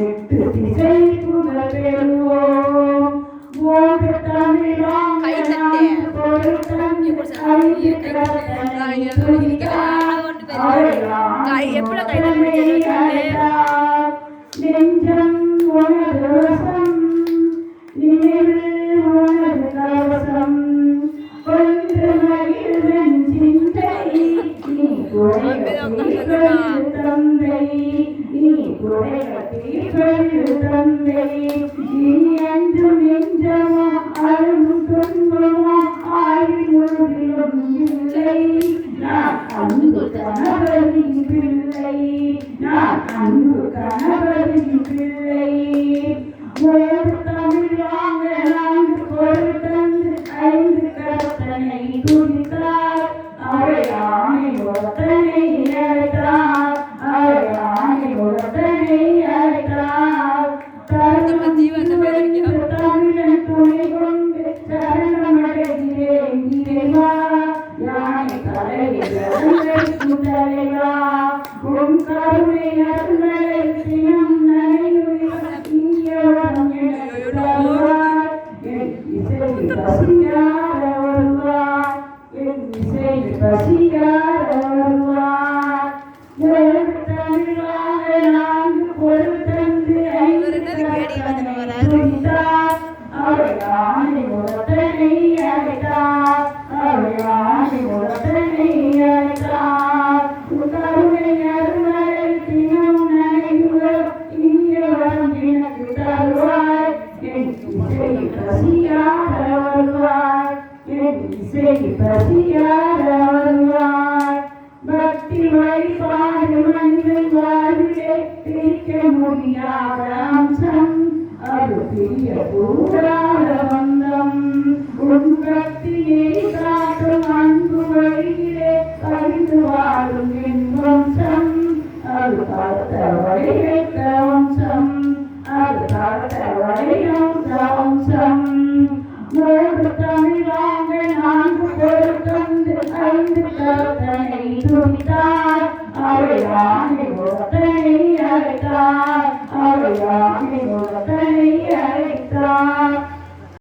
எட்டு திசை புகழ் பெறுவோம் ஓடு தமிழாங்க நெஞ்சம் உனது வசம் நினைவில் உனது கவசம் ஒன்று மகிழ்வன் சிந்தை நீ குறைகள் தந்தை நீ குறைகள் தந்தை இனி அன்றும் நெஞ்சமா அழும் துன்பமா ஆயுளும் இல்லை நான் அன்பு கணவரின் பிள்ளை நான் அன்பு கணவரின் பிள்ளை ஒரு தமிழாக நான்கு பொருள் தந்து ஐந்து கருத்தனை குறித்தார் அவை ஆணை ஒருத்தனை அழைத்தார் அவை ஆணை ஒருத்தனை அழைத்தார் தமிழன் துணை கொண்டு சரணமடைகிறேன் இறைவா யானை தலைவா உன் கருணை அருளை தினம் நனைவுடன் இங்கேவரம் எனக்கு தருவார் என் இசை பசியார வருவார் என் இசை பசியார வருவார் ஒரு தமிழாக நான்கு பொருள் தந்து ஐந்து துணித்தார் அவை ஆணை ஒருத்தனை அழைத்தார் அவை ஆணை ஒருத்தனை அழைத்தார் கருணை அருளை தினம் நனைவுடன் இங்கேவரம் எனக்கு தருவார் என் இசை பசியார வருவார் என் இசை பசியார வருவார் பக்தி வழிபாடு மனிதன் வாழ்விலே பிரிக்க முடியாத அம்சம் அது பிரிய கூடாத பந்தம் உன் பக்தியை காட்டும் அன்பு வழியிலே அறிந்து வாழும் என் வம்சம் அது காத்த வழிவைத்த வம்சம் அது காத்த வழிவைத்த வம்சம் மூன்று தமிழாங்க நான்கு பொருள் தந்து ஐந்து கருத்தனை துணித்தார் அவை ஆணை ஒருத்தனை அழைத்தார் அவை ஆணை ஒருத்தனை